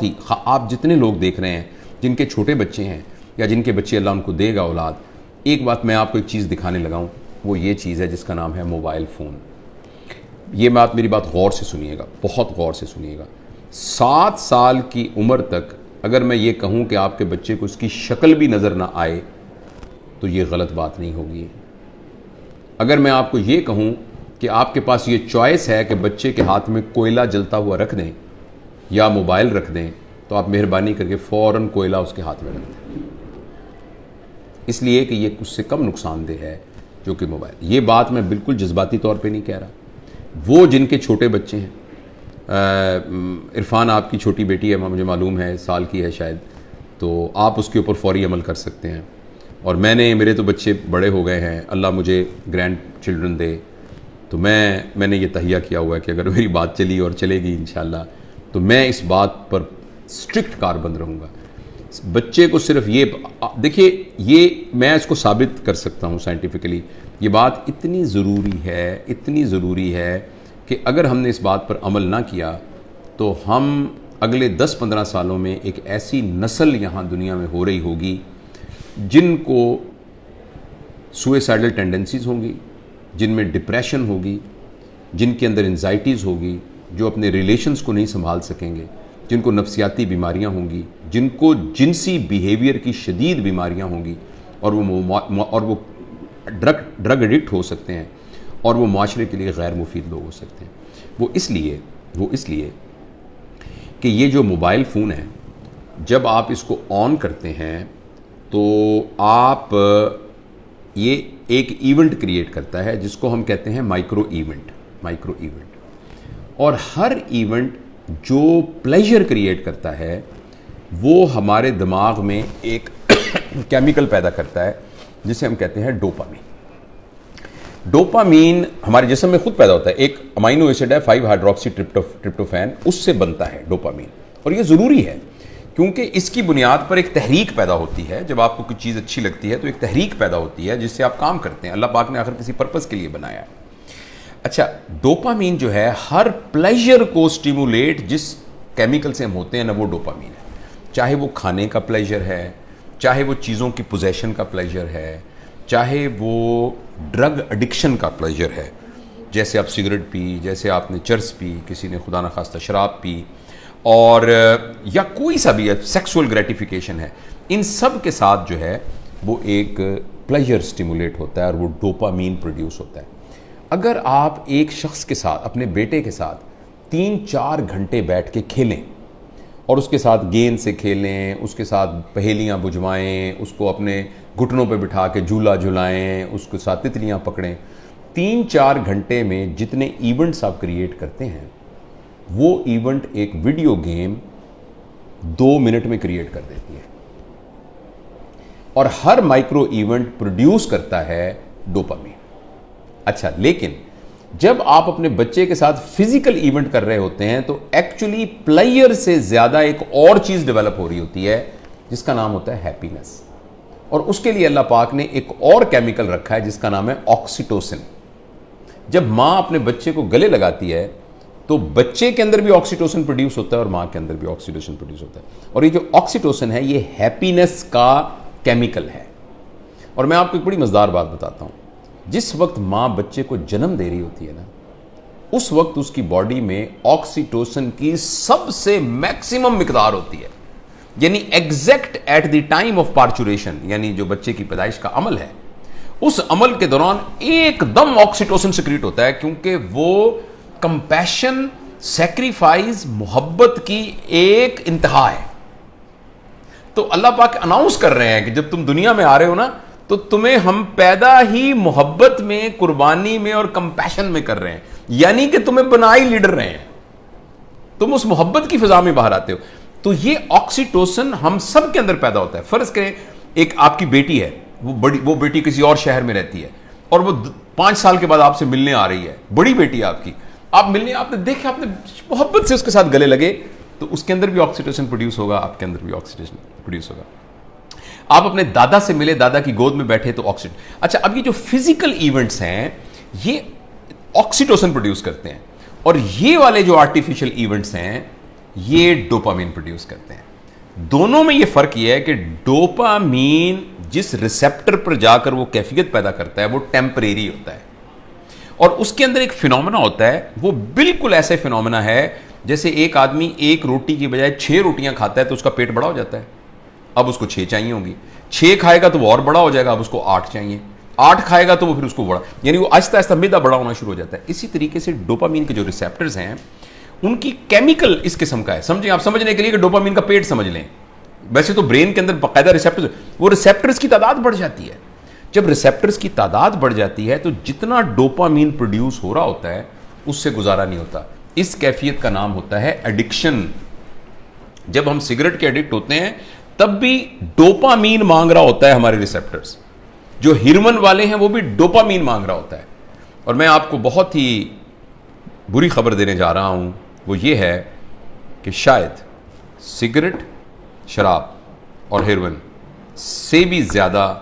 واقعی آپ جتنے لوگ دیکھ رہے ہیں جن کے چھوٹے بچے ہیں یا جن کے بچے اللہ ان کو دے گا اولاد، ایک بات میں آپ کو ایک چیز دکھانے لگا ہوں، وہ یہ چیز ہے جس کا نام ہے موبائل فون۔ یہ میری بات غور سے سنیے گا، بہت غور سے سنیے گا۔ 7 سال کی عمر تک اگر میں یہ کہوں کہ آپ کے بچے کو اس کی شکل بھی نظر نہ آئے تو یہ غلط بات نہیں ہوگی۔ اگر میں آپ کو یہ کہوں کہ آپ کے پاس یہ چوائس ہے کہ بچے کے ہاتھ میں کوئلہ جلتا ہوا رکھ دیں یا موبائل رکھ دیں، تو آپ مہربانی کر کے فوراً کوئلہ اس کے ہاتھ میں رکھ دیں، اس لیے کہ یہ اس سے کم نقصان دہ ہے جو کہ موبائل۔ یہ بات میں بالکل جذباتی طور پہ نہیں کہہ رہا۔ وہ جن کے چھوٹے بچے ہیں، عرفان آپ کی چھوٹی بیٹی ہے، مجھے معلوم ہے سال کی ہے شاید، تو آپ اس کے اوپر فوری عمل کر سکتے ہیں۔ اور میرے تو بچے بڑے ہو گئے ہیں، اللہ مجھے گرینڈ چلڈرن دے، تو میں نے یہ تہیہ کیا ہوا ہے کہ اگر میری بات چلی اور چلے گی انشاءاللہ تو میں اس بات پر اسٹرکٹ کاربند رہوں گا۔ بچے کو صرف یہ دیکھیے، یہ میں اس کو ثابت کر سکتا ہوں سائنٹیفکلی، یہ بات اتنی ضروری ہے کہ اگر ہم نے اس بات پر عمل نہ کیا تو ہم اگلے 10-15 سالوں میں ایک ایسی نسل یہاں دنیا میں ہو رہی ہوگی جن کو سوئسائڈل ٹینڈنسیز ہوں گی، جن میں ڈپریشن ہوگی، جن کے اندر انزائٹیز ہوگی، جو اپنے ریلیشنز کو نہیں سنبھال سکیں گے، جن کو نفسیاتی بیماریاں ہوں گی، جن کو جنسی بیہیویئر کی شدید بیماریاں ہوں گی، اور وہ ڈرگ ایڈکٹ ہو سکتے ہیں، اور وہ معاشرے کے لیے غیر مفید لوگ ہو سکتے ہیں۔ وہ اس لیے کہ یہ جو موبائل فون ہے، جب آپ اس کو آن کرتے ہیں تو آپ یہ ایک ایونٹ کریٹ کرتا ہے جس کو ہم کہتے ہیں مائکرو ایونٹ۔ اور ہر ایونٹ جو پلیجر کریٹ کرتا ہے وہ ہمارے دماغ میں ایک کیمیکل پیدا کرتا ہے جسے ہم کہتے ہیں ڈوپامین۔ ڈوپامین ہمارے جسم میں خود پیدا ہوتا ہے، ایک امینو ایسڈ ہے 5 ہائیڈروکسی ٹرپٹوفین، اس سے بنتا ہے ڈوپامین، اور یہ ضروری ہے کیونکہ اس کی بنیاد پر ایک تحریک پیدا ہوتی ہے۔ جب آپ کو کوئی چیز اچھی لگتی ہے تو ایک تحریک پیدا ہوتی ہے جس سے آپ کام کرتے ہیں، اللہ پاک نے آخر کسی پرپس کے لیے بنایا ہے۔ اچھا، ڈوپامین جو ہے ہر پلیجر کو سٹیمولیٹ جس کیمیکل سے ہم ہوتے ہیں نا، وہ ڈوپامین ہے، چاہے وہ کھانے کا پلیجر ہے، چاہے وہ چیزوں کی پوزیشن کا پلیجر ہے، چاہے وہ ڈرگ ایڈکشن کا پلیجر ہے، جیسے آپ سگریٹ پی، جیسے آپ نے چرس پی، کسی نے خدا نخواستہ شراب پی، اور یا کوئی سا بھی سیکسول گریٹیفیکیشن ہے، ان سب کے ساتھ جو ہے وہ ایک پلیجر سٹیمولیٹ ہوتا ہے اور وہ ڈوپامین پروڈیوس ہوتا ہے۔ اگر آپ ایک شخص کے ساتھ، اپنے بیٹے کے ساتھ 3-4 گھنٹے بیٹھ کے کھیلیں اور اس کے ساتھ گیند سے کھیلیں، اس کے ساتھ پہیلیاں بجھوائیں، اس کو اپنے گھٹنوں پہ بٹھا کے جھولا جھلائیں، اس کے ساتھ تتلیاں پکڑیں، 3-4 گھنٹے میں جتنے ایونٹس آپ کریٹ کرتے ہیں وہ ایونٹ ایک ویڈیو گیم 2 منٹ میں کریٹ کر دیتی ہے، اور ہر مائکرو ایونٹ پروڈیوس کرتا ہے ڈوپامین۔ اچھا، لیکن جب آپ اپنے بچے کے ساتھ فزیکل ایونٹ کر رہے ہوتے ہیں تو ایکچولی پلیئر سے زیادہ ایک اور چیز ڈیولپ ہو رہی ہوتی ہے جس کا نام ہوتا ہے ہیپینس، اور اس کے لیے اللہ پاک نے ایک اور کیمیکل رکھا ہے جس کا نام ہے آکسیٹوسن۔ جب ماں اپنے بچے کو گلے لگاتی ہے تو بچے کے اندر بھی آکسیٹوسن پروڈیوس ہوتا ہے اور ماں کے اندر بھی آکسیٹوسن پروڈیوس ہوتا ہے، اور یہ جو آکسیٹوسن ہے یہ ہیپینس کا کیمیکل ہے۔ اور میں آپ کو ایک بڑی مزیدار بات بتاتا ہوں، جس وقت ماں بچے کو جنم دے رہی ہوتی ہے نا، اس وقت اس کی باڈی میں آکسیٹوسن کی سب سے میکسیمم مقدار ہوتی ہے، یعنی exact at the time of parturition, یعنی جو بچے کی پیدائش کا عمل ہے، اس عمل کے دوران ایک دم آکسیٹوسن سیکریٹ ہوتا ہے، کیونکہ وہ کمپیشن، سیکریفائز، محبت کی ایک انتہا ہے۔ تو اللہ پاک اناؤنس کر رہے ہیں کہ جب تم دنیا میں آ رہے ہو نا تو تمہیں ہم پیدا ہی محبت میں، قربانی میں اور کمپیشن میں کر رہے ہیں، یعنی کہ تمہیں بنائی لیڈر رہے ہیں، تم اس محبت کی فضا میں باہر آتے ہو۔ تو یہ آکسیٹوسن ہم سب کے اندر پیدا ہوتا ہے۔ فرض کریں ایک آپ کی بیٹی ہے، وہ بیٹی کسی اور شہر میں رہتی ہے اور وہ 5 سال کے بعد آپ سے ملنے آ رہی ہے، بڑی بیٹی ہے آپ کی، آپ ملنے، آپ نے دیکھا، آپ نے محبت سے اس کے ساتھ گلے لگے تو اس کے اندر بھی آکسیٹوسن پروڈیوس ہوگا، آپ کے اندر بھی آکسیٹوسن پروڈیوس ہوگا۔ آپ اپنے دادا سے ملے، دادا کی گود میں بیٹھے تو آکسیٹوسن۔ اچھا، اب یہ جو فزیکل ایونٹس ہیں یہ آکسیٹوسن پروڈیوس کرتے ہیں، اور یہ والے جو آرٹیفیشل ایونٹس ہیں یہ ڈوپامین پروڈیوس کرتے ہیں. دونوں میں یہ فرق یہ ہے کہ ڈوپامین جس ریسیپٹر پر جا کر وہ کیفیت پیدا کرتا ہے وہ ٹیمپریری ہوتا ہے, اور اس کے اندر ایک فینومینا ہوتا ہے, وہ بالکل ایسے فینومینا ہے جیسے ایک آدمی ایک روٹی کی بجائے 6 روٹیاں کھاتا ہے تو اس کا پیٹ بڑا ہو جاتا ہے, اب اس کو 6 چاہیے ہوں گی, 6 کھائے گا تو وہ اور بڑا ہو جائے گا, اب اس کو 8 چاہیے, 8 کھائے گا تو وہ پھر اس کو بڑا, یعنی وہ آہستہ آہستہ میدا بڑا ہونا شروع ہو جاتا ہے. اسی طریقے سے ڈوپامین کے جو ریسیپٹرز ہیں ان کی کیمیکل اس قسم کا ہے. سمجھیں, آپ سمجھنے کے لیے کہ ڈوپامین کا پیٹ سمجھ لیں, ویسے تو برین کے اندر باقاعدہ ریسیپٹرز, وہ ریسیپٹرز کی تعداد بڑھ جاتی ہے. جب ریسیپٹرز کی تعداد بڑھ جاتی ہے تو جتنا ڈوپامین پروڈیوس ہو رہا ہوتا ہے اس سے گزارا نہیں ہوتا. اس کیفیت کا نام ہوتا ہے ایڈکشن. جب ہم سگریٹ کے ایڈکٹ ہوتے ہیں تب بھی ڈوپامین مانگ رہا ہوتا ہے ہمارے ریسیپٹرز. جو ہرمن والے ہیں وہ بھی ڈوپامین مانگ رہا ہوتا ہے. اور میں آپ کو بہت ہی بری خبر دینے جا رہا ہوں, وہ یہ ہے کہ شاید سگریٹ, شراب اور ہیروئن سے بھی زیادہ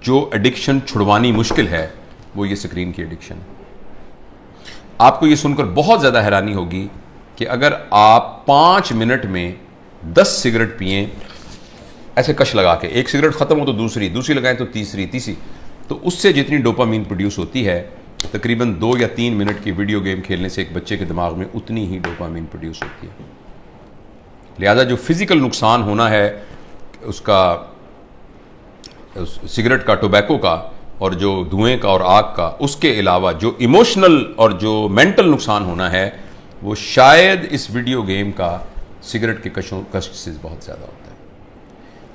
جو ایڈکشن چھڑوانی مشکل ہے وہ یہ اسکرین کی ایڈکشن. آپ کو یہ سن کر بہت زیادہ حیرانی ہوگی کہ اگر آپ 5 منٹ میں 10 سگریٹ پئیں ایسے کش لگا کے, ایک سگریٹ ختم ہو تو دوسری لگائیں تو تیسری, تو اس سے جتنی ڈوپامین پروڈیوس ہوتی ہے تقریباً 2 یا 3 منٹ کی ویڈیو گیم کھیلنے سے ایک بچے کے دماغ میں اتنی ہی ڈوپامین پروڈیوس ہوتی ہے. لہذا جو فزیکل نقصان ہونا ہے اس کا, سگریٹ کا, ٹوبیکو کا, اور جو دھوئیں کا اور آگ کا, اس کے علاوہ جو ایموشنل اور جو مینٹل نقصان ہونا ہے وہ شاید اس ویڈیو گیم کا سگریٹ کے کش سے بہت زیادہ ہوتا ہے.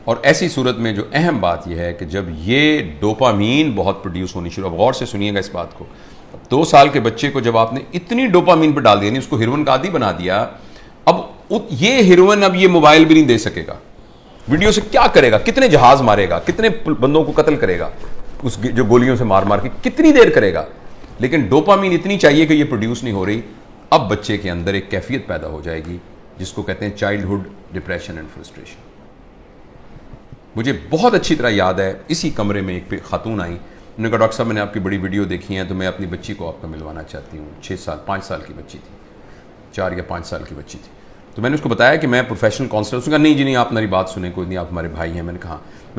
اور ایسی صورت میں جو اہم بات یہ ہے کہ جب یہ ڈوپامین بہت پروڈیوس ہونی شروع, اب غور سے سنیے گا اس بات کو, 2 سال کے بچے کو جب آپ نے اتنی ڈوپامین پہ ڈال دیا, یعنی اس کو ہیروئن کا عادی بنا دیا, اب یہ ہیروئن اب یہ موبائل بھی نہیں دے سکے گا, ویڈیو سے کیا کرے گا, کتنے جہاز مارے گا, کتنے بندوں کو قتل کرے گا, اس جو گولیوں سے مار کے کتنی دیر کرے گا, لیکن ڈوپامین اتنی چاہیے کہ یہ پروڈیوس نہیں ہو رہی. اب بچے کے اندر ایک کیفیت پیدا ہو جائے گی جس کو کہتے ہیں چائلڈہڈ ڈپریشن اینڈ فرسٹریشن. مجھے بہت اچھی طرح یاد ہے, اسی کمرے میں ایک خاتون آئی, انہوں نے کہا ڈاکٹر صاحب میں نے آپ کی بڑی ویڈیو دیکھی ہے تو میں اپنی بچی کو آپ کو ملوانا چاہتی ہوں. 5 سال کی بچی تھی, 4 یا 5 سال کی بچی تھی. تو میں نے اس کو بتایا کہ میں پروفیشنل کاؤنسلر. اس نے کہا نہیں جی نہیں, آپ میری بات سنیں, کوئی نہیں, آپ ہمارے بھائی ہیں. میں نے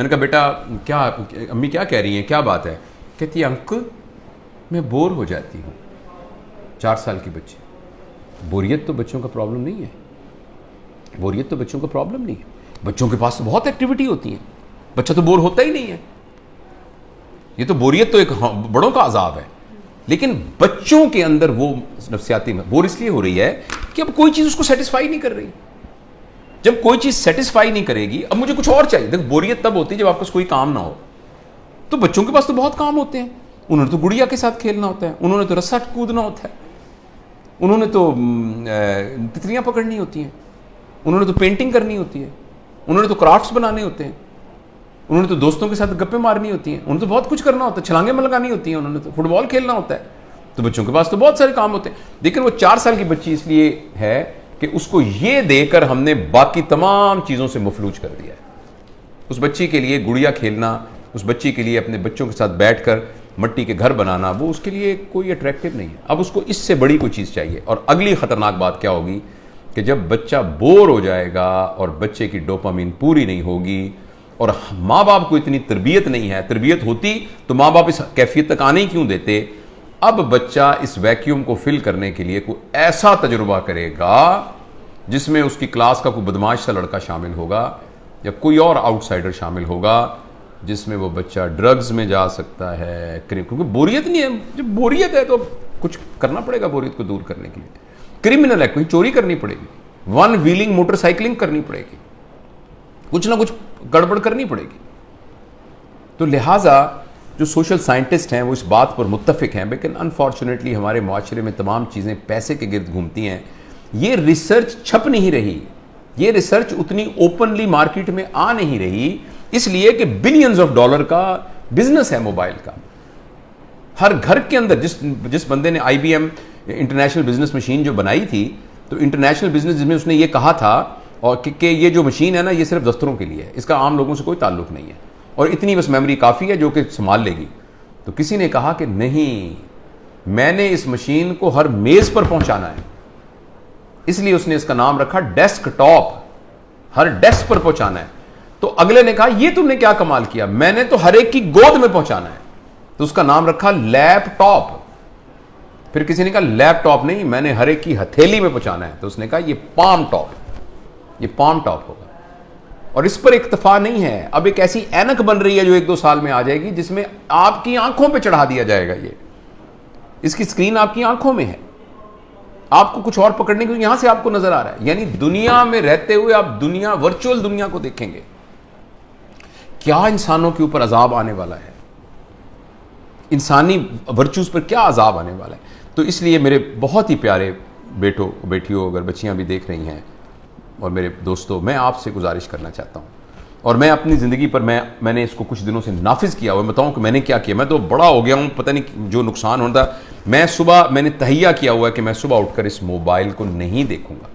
کہا بیٹا کیا امی کیا کہہ رہی ہیں, کیا بات ہے؟ کہتی ہے انکل میں بور ہو جاتی ہوں. 4 سال کی بچی. بوریت تو بچوں کا پرابلم نہیں ہے, بوریت تو بچوں کا پرابلم نہیں ہے. بچوں کے پاس تو بہت ایکٹیویٹی ہوتی ہیں, بچہ تو بور ہوتا ہی نہیں ہے. یہ تو بوریت تو ایک بڑوں کا عذاب ہے, لیکن بچوں کے اندر وہ نفسیاتی بور اس لیے ہو رہی ہے کہ اب کوئی چیز اس کو سیٹسفائی نہیں کر رہی. جب کوئی چیز سیٹسفائی نہیں کرے گی, اب مجھے کچھ اور چاہیے. دیکھ, بوریت تب ہوتی ہے جب آپ کے پاس کوئی کام نہ ہو. تو بچوں کے پاس تو بہت کام ہوتے ہیں, انہوں نے تو گڑیا کے ساتھ کھیلنا ہوتا ہے, انہوں نے تو رسا کودنا ہوتا ہے, انہوں نے تو تتلیاں پکڑنی ہوتی ہیں, انہوں نے تو پینٹنگ کرنی ہوتی ہے, انہوں نے تو کرافٹس بنانے ہوتے ہیں, انہوں نے تو دوستوں کے ساتھ گپیں مارنی ہوتی ہیں, انہوں نے تو بہت کچھ کرنا ہوتا ہے, چھلانگیں ملگانی ہوتی ہیں, انہوں نے تو فٹ بال کھیلنا ہوتا ہے. تو بچوں کے پاس تو بہت سارے کام ہوتے ہیں. لیکن وہ 4 سال کی بچی اس لیے ہے کہ اس کو یہ دے کر ہم نے باقی تمام چیزوں سے مفلوج کر دیا ہے. اس بچی کے لیے گڑیا کھیلنا, اس بچی کے لیے اپنے بچوں کے ساتھ بیٹھ کر مٹی کے گھر بنانا, وہ اس کے لیے کوئی اٹریکٹیو نہیں ہے. اب اس کو اس سے بڑی کوئی چیز چاہیے. اور اگلی خطرناک بات کیا ہوگی کہ جب بچہ بور ہو جائے گا اور بچے کی ڈوپامین پوری نہیں ہوگی اور ماں باپ کو اتنی تربیت نہیں ہے, تربیت ہوتی تو ماں باپ اس کیفیت تک آنے کیوں دیتے. اب بچہ اس ویکیوم کو فل کرنے کے لیے کوئی ایسا تجربہ کرے گا جس میں اس کی کلاس کا کوئی بدماش سا لڑکا شامل ہوگا یا کوئی اور آؤٹ سائڈر شامل ہوگا, جس میں وہ بچہ ڈرگز میں جا سکتا ہے, کیونکہ بوریت نہیں ہے. جب بوریت ہے تو کچھ کرنا پڑے گا بوریت کو دور کرنے کے لیے. کرمنل ہے, کوئی چوری کرنی پڑے گی, 1 ویلنگ موٹر سائیکلنگ کرنی پڑے گی, کچھ نہ کچھ گڑبڑ کرنی پڑے گی. تو لہٰذا جو سوشل سائنٹسٹ ہیں وہ اس بات پر متفق ہیں, لیکن انفارچونیٹلی ہمارے معاشرے میں تمام چیزیں پیسے کے گرد گھومتی ہیں. یہ ریسرچ چھپ نہیں رہی, یہ ریسرچ اتنی اوپنلی مارکیٹ میں آ نہیں رہی, اس لیے کہ بلینز آف ڈالر کا بزنس ہے موبائل کا. ہر گھر کے اندر جس بندے نے IBM انٹرنیشنل بزنس مشین جو بنائی تھی, تو انٹرنیشنل بزنس جس میں اس نے یہ کہا تھا اور کہ یہ جو مشین ہے نا یہ صرف دفتروں کے لیے ہے, اس کا عام لوگوں سے کوئی تعلق نہیں ہے, اور اتنی بس میموری کافی ہے جو کہ سنبھال لے گی. تو کسی نے کہا کہ نہیں, میں نے اس مشین کو ہر میز پر پہنچانا ہے, اس لیے اس نے اس کا نام رکھا ڈیسک ٹاپ، ہر ڈیسک پر پہنچانا ہے. تو اگلے نے کہا یہ تم نے کیا کمال کیا، میں نے تو ہر ایک کی گود میں پہنچانا ہے، تو اس کا نام رکھا لیپ ٹاپ. پھر کسی نے کہا لیپ ٹاپ نہیں، میں نے ہر ایک کی ہتھیلی میں پہنچانا ہے، تو اس نے کہا یہ پام ٹاپ، یہ پام ٹاپ ہوگا. اور اس پر اکتفا نہیں ہے، اب ایک ایسی اینک بن رہی ہے جو 1-2 سال میں آ جائے گی، جس میں آپ کی آنکھوں پہ چڑھا دیا جائے گا. یہ اس کی اسکرین آپ کی آنکھوں میں ہے، آپ کو کچھ اور پکڑنے کو یہاں سے آپ کو نظر آ رہا ہے. یعنی دنیا میں رہتے ہوئے آپ دنیا، ورچوئل دنیا کو دیکھیں گے. کیا انسانوں کے اوپر عذاب آنے والا ہے، انسانی ورچوز پر کیا عذاب آنے والا ہے. تو اس لیے میرے بہت ہی پیارے بیٹوں بیٹیوں، اگر بچیاں بھی دیکھ رہی ہیں اور میرے دوستوں، میں آپ سے گزارش کرنا چاہتا ہوں، اور میں اپنی زندگی پر میں نے اس کو کچھ دنوں سے نافذ کیا ہوا ہے. بتاؤں کہ میں نے کیا کیا، میں تو بڑا ہو گیا ہوں، پتہ نہیں جو نقصان ہوتا. میں نے تہیہ کیا ہوا ہے کہ میں صبح اٹھ کر اس موبائل کو نہیں دیکھوں گا.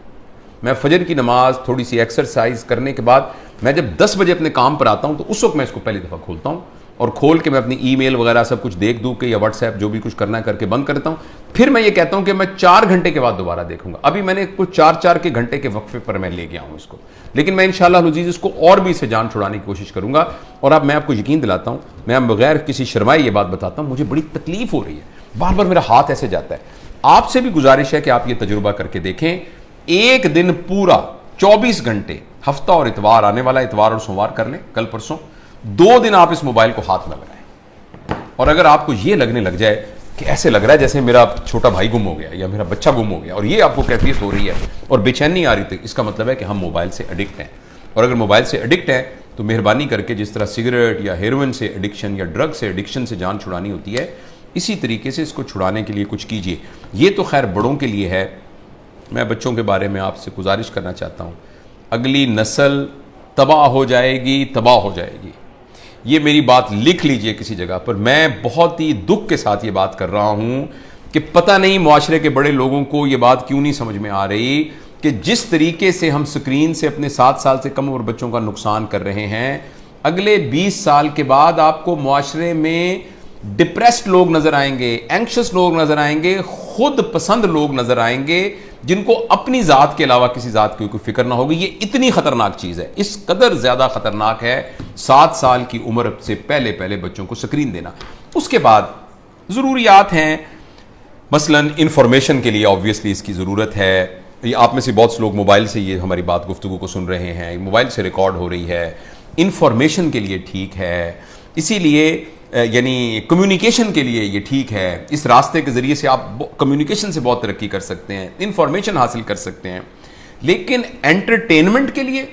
میں فجر کی نماز، تھوڑی سی ایکسرسائز کرنے کے بعد میں جب 10 بجے اپنے کام پر آتا ہوں تو اس وقت میں اس کو پہلی دفعہ کھولتا ہوں، اور کھول کے میں اپنی ای میل وغیرہ سب کچھ دیکھ دوں کہ یا واٹس ایپ جو بھی کچھ کرنا ہے کر کے بند کرتا ہوں. پھر میں یہ کہتا ہوں کہ میں 4 گھنٹے کے بعد دوبارہ دیکھوں گا. ابھی میں نے کچھ 4 کے گھنٹے کے وقفے پر میں لے گیا ہوں اس کو، لیکن میں انشاءاللہ العزیز اس کو اور بھی سے جان چھڑانے کی کوشش کروں گا. اور اب میں آپ کو یقین دلاتا ہوں، میں بغیر کسی شرمائے یہ بات بتاتا ہوں، مجھے بڑی تکلیف ہو رہی ہے، بار بار میرا ہاتھ ایسے جاتا ہے. آپ سے بھی گزارش ہے کہ آپ یہ تجربہ کر کے دیکھیں. ایک دن پورا 24 گھنٹے، ہفتہ اور اتوار آنے والا، اتوار اور سوموار کر لیں، کل پرسوں 2 دن آپ اس موبائل کو ہاتھ نہ لگائیں. اور اگر آپ کو یہ لگنے لگ جائے کہ ایسے لگ رہا ہے جیسے میرا چھوٹا بھائی گم ہو گیا یا میرا بچہ گم ہو گیا، اور یہ آپ کو کیفیت ہو رہی ہے اور بے چینی آ رہی تھی، اس کا مطلب ہے کہ ہم موبائل سے ایڈکٹ ہیں. اور اگر موبائل سے ایڈکٹ ہیں تو مہربانی کر کے جس طرح سگریٹ یا ہیروئن سے ایڈکشن یا ڈرگ سے ایڈکشن سے جان چھڑانی ہوتی ہے، اسی طریقے سے اس کو چھڑانے کے لیے کچھ کیجیے. یہ تو خیر بڑوں کے لیے ہے. میں بچوں کے بارے میں آپ سے گزارش کرنا چاہتا ہوں، اگلی نسل تباہ ہو جائے گی، تباہ ہو جائے گی. یہ میری بات لکھ لیجئے کسی جگہ پر. میں بہت ہی دکھ کے ساتھ یہ بات کر رہا ہوں کہ پتہ نہیں معاشرے کے بڑے لوگوں کو یہ بات کیوں نہیں سمجھ میں آ رہی کہ جس طریقے سے ہم سکرین سے اپنے 7 سال سے کم عمر بچوں کا نقصان کر رہے ہیں، اگلے 20 سال کے بعد آپ کو معاشرے میں ڈپریسڈ لوگ نظر آئیں گے، اینکشس لوگ نظر آئیں گے، خود پسند لوگ نظر آئیں گے، جن کو اپنی ذات کے علاوہ کسی ذات کی کوئی فکر نہ ہوگی. یہ اتنی خطرناک چیز ہے، اس قدر زیادہ خطرناک ہے 7 سال کی عمر سے پہلے بچوں کو سکرین دینا. اس کے بعد ضروریات ہیں، مثلا انفارمیشن کے لیے آبویسلی اس کی ضرورت ہے. یہ آپ میں سے بہت سے لوگ موبائل سے یہ ہماری بات گفتگو کو سن رہے ہیں، موبائل سے ریکارڈ ہو رہی ہے، انفارمیشن کے لیے ٹھیک ہے. اسی لیے یعنی کمیونیکیشن کے لیے یہ ٹھیک ہے. اس راستے کے ذریعے سے آپ کمیونیکیشن سے بہت ترقی کر سکتے ہیں، انفارمیشن حاصل کر سکتے ہیں. لیکن انٹرٹینمنٹ کے لیے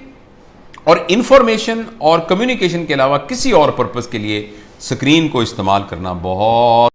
اور انفارمیشن اور کمیونیکیشن کے علاوہ کسی اور پرپس کے لیے سکرین کو استعمال کرنا بہت